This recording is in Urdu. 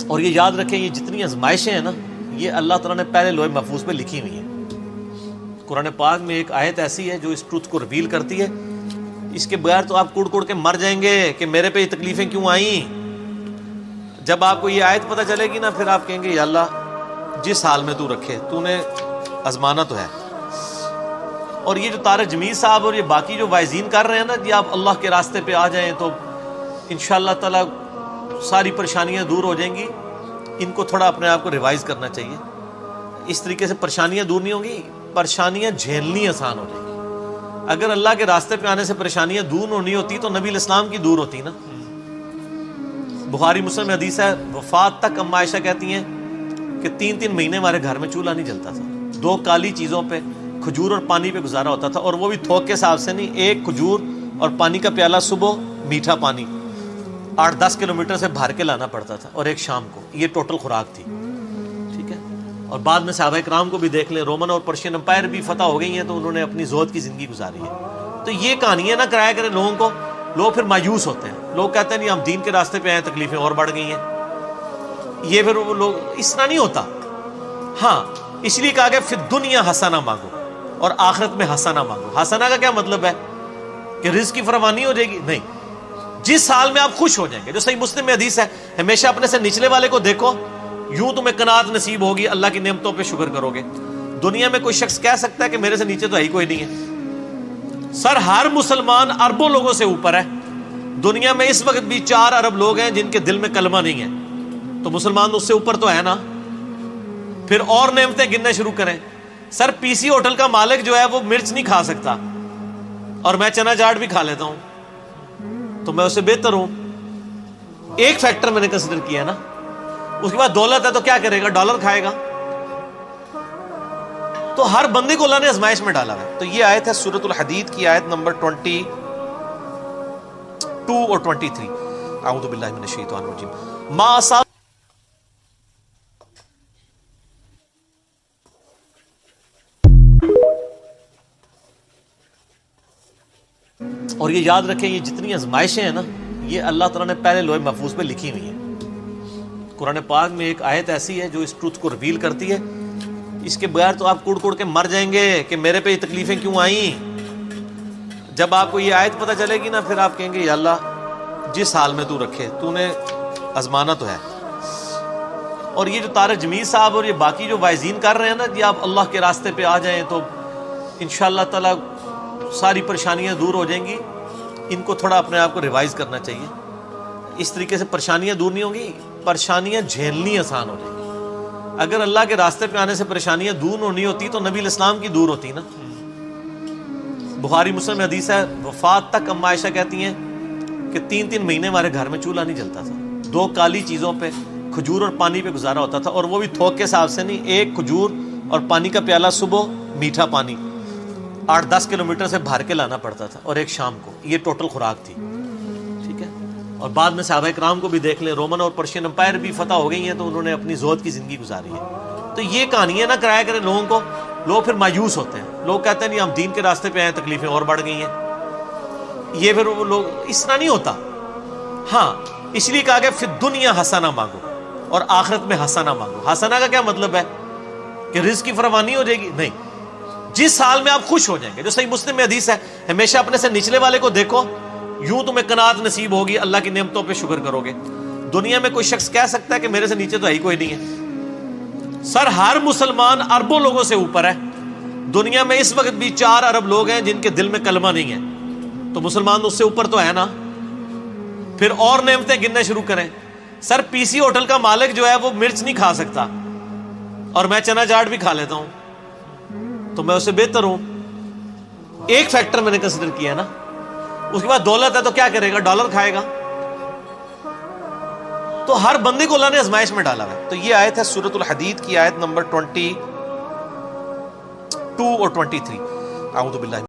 اور یہ یاد رکھیں یہ جتنی آزمائشیں ہیں نا یہ اللہ تعالیٰ نے پہلے لوح محفوظ پہ لکھی ہوئی ہیں۔ قرآن پاک میں ایک آیت ایسی ہے جو اس ٹروتھ کو ریویل کرتی ہے، اس کے بغیر تو آپ کڑ کے مر جائیں گے کہ میرے پہ یہ تکلیفیں کیوں آئیں۔ جب آپ کو یہ آیت پتہ چلے گی نا پھر آپ کہیں گے یا اللہ جس حال میں تو رکھے تو نے آزمانا تو ہے۔ اور یہ جو طارق جمیل صاحب اور یہ باقی جو واعظین کر رہے ہیں نا کہ آپ اللہ کے راستے پہ آ جائیں تو انشاءاللہ تعالی ساری پریشانیاں دور ہو جائیں گی، ان کو تھوڑا اپنے آپ کو ریوائز کرنا چاہیے۔ اس طریقے سے پریشانیاں دور نہیں ہوں گی، پریشانیاں جھیلنی آسان ہو جائیں گی۔ اگر اللہ کے راستے پہ آنے سے پریشانیاں دور نہیں ہوتی تو نبی الاسلام کی دور ہوتی نا۔ بخاری مسلم میں حدیث ہے، وفات تک اما عائشہ کہتی ہیں کہ 3 مہینے ہمارے گھر میں چولہا نہیں جلتا تھا، 2 کالی چیزوں پہ کھجور اور پانی پہ گزارا ہوتا تھا، اور وہ بھی تھوک کے حساب سے نہیں، 1 کھجور اور پانی کا پیالہ صبح، میٹھا پانی 8-10 کلومیٹر سے بھر کے لانا پڑتا تھا، اور ایک شام کو، یہ ٹوٹل خوراک تھی، ٹھیک ہے۔ اور بعد میں صحابہ کرام کو بھی دیکھ لیں، رومن اور پرشین امپائر بھی فتح ہو گئی ہیں تو انہوں نے اپنی زہد کی زندگی گزاری ہے۔ تو یہ کہانیاں نہ کرایا کریں لوگوں کو، لوگ پھر مایوس ہوتے ہیں، لوگ کہتے ہیں نہیں ہم دین کے راستے پہ آئے، تکلیفیں اور بڑھ گئی ہیں۔ یہ پھر وہ لوگ اس طرح نہیں ہوتا۔ ہاں اس لیے کہا کہ فی الدنیا حسنہ مانگو اور آخرت میں حسنہ مانگو۔ حسنہ کا کیا مطلب ہے کہ رزق کی فراوانی ہو جائے گی؟ نہیں، جس حال میں آپ خوش ہو جائیں گے۔ جو صحیح مسلم میں حدیث ہے، ہمیشہ اپنے سے نچلے والے کو دیکھو، یوں تمہیں قناعت نصیب ہوگی، اللہ کی نعمتوں پہ شکر کرو گے۔ دنیا میں کوئی شخص کہہ سکتا ہے کہ میرے سے نیچے تو ہی کوئی نہیں ہے؟ سر ہر مسلمان اربوں لوگوں سے اوپر ہے۔ دنیا میں اس وقت بھی 4 ارب لوگ ہیں جن کے دل میں کلمہ نہیں ہے، تو مسلمان اس سے اوپر تو ہے نا۔ پھر اور نعمتیں گننے شروع کریں۔ سر پی سی ہوٹل کا مالک جو ہے وہ مرچ نہیں کھا سکتا، اور میں چنا چاٹ بھی کھا لیتا ہوں، تو میں اس سے بہتر ہوں۔ ایک فیکٹر میں نے کنسیڈر کیا نا۔ اس کے بعد دولت ہے تو کیا کرے گا؟ ڈالر کھائے گا۔ تو ہر بندے کو اللہ نے آزمائش میں ڈالا ہے۔ تو یہ آیت ہے سورۃ الحدید کی آیت نمبر 22 اور 23۔ اعوذ باللہ من الشیطان الرجیم۔ ما اصاب اور یہ یاد رکھیں یہ جتنی آزمائشیں ہیں نا یہ اللہ تعالیٰ نے پہلے لوح محفوظ پہ لکھی ہوئی ہیں۔ قرآن پاک میں ایک آیت ایسی ہے جو اس ٹروتھ کو ریویل کرتی ہے، اس کے بغیر تو آپ کڑ کے مر جائیں گے کہ میرے پہ یہ تکلیفیں کیوں آئیں۔ جب آپ کو یہ آیت پتہ چلے گی نا پھر آپ کہیں گے یا اللہ جس حال میں تو رکھے تو نے آزمانا تو ہے۔ اور یہ جو طارق جمیل صاحب اور یہ باقی جو واعظین کر رہے ہیں نا کہ آپ اللہ کے راستے پہ آ جائیں تو انشاءاللہ تعالی ساری پریشانیاں دور ہو جائیں گی، ان کو تھوڑا اپنے آپ کو ریوائز کرنا چاہیے۔ اس طریقے سے پریشانیاں دور نہیں ہوں گی، پریشانیاں جھیلنی آسان ہو جائیں گی۔ اگر اللہ کے راستے پہ آنے سے پریشانیاں دور نہیں ہوتی تو نبی الاسلام کی دور ہوتی نا۔ بخاری مسلم میں حدیث ہے، وفات تک اما عائشہ کہتی ہیں کہ 3 مہینے ہمارے گھر میں چولہا نہیں جلتا تھا، 2 کالی چیزوں پہ کھجور اور پانی پہ گزارا ہوتا تھا، اور وہ بھی تھوک کے حساب سے نہیں، 1 کھجور اور پانی کا پیالہ صبح، میٹھا پانی 8-10 کلومیٹر سے بھر کے لانا پڑتا تھا، اور ایک شام کو، یہ ٹوٹل خوراک تھی، ٹھیک ہے۔ اور بعد میں صحابہ کرام کو بھی دیکھ لیں، رومن اور پرشین امپائر بھی فتح ہو گئی ہیں تو انہوں نے اپنی زہد کی زندگی گزاری ہے۔ تو یہ کہانیاں نہ کرایا کریں لوگوں کو، لوگ پھر مایوس ہوتے ہیں، لوگ کہتے ہیں نہیں ہم دین کے راستے پہ آئے، تکلیفیں اور بڑھ گئی ہیں۔ یہ پھر وہ لوگ اس طرح نہیں ہوتا۔ ہاں اس لیے کہا کہ فی الدنیا حسنہ مانگو اور آخرت میں حسنہ مانگو۔ حسنہ کا کیا مطلب ہے کہ رزق کی فراوانی ہو جائے گی؟ نہیں، جس حال میں آپ خوش ہو جائیں گے۔ جو صحیح مسلم میں حدیث ہے، ہمیشہ اپنے سے نچلے والے کو دیکھو، یوں تمہیں قناعت نصیب ہوگی، اللہ کی نعمتوں پہ شکر کرو گے۔ دنیا میں کوئی شخص کہہ سکتا ہے کہ میرے سے نیچے تو ہی کوئی نہیں ہے؟ سر ہر مسلمان اربوں لوگوں سے اوپر ہے۔ دنیا میں اس وقت بھی 4 ارب لوگ ہیں جن کے دل میں کلمہ نہیں ہے، تو مسلمان اس سے اوپر تو ہے نا۔ پھر اور نعمتیں گننے شروع کریں۔ سر پی سی ہوٹل کا مالک جو ہے وہ مرچ نہیں کھا سکتا، اور میں چنا چاٹ بھی کھا لیتا ہوں، تو میں اس سے بہتر ہوں۔ ایک فیکٹر میں نے کنسیڈر کیا نا۔ اس کے بعد دولت ہے تو کیا کرے گا؟ ڈالر کھائے گا۔ تو ہر بندے کو اللہ نے آزمائش میں ڈالا ہے۔ تو یہ آیت ہے سورۃ الحدید کی آیت نمبر 22 اور 23۔ اعوذ باللہ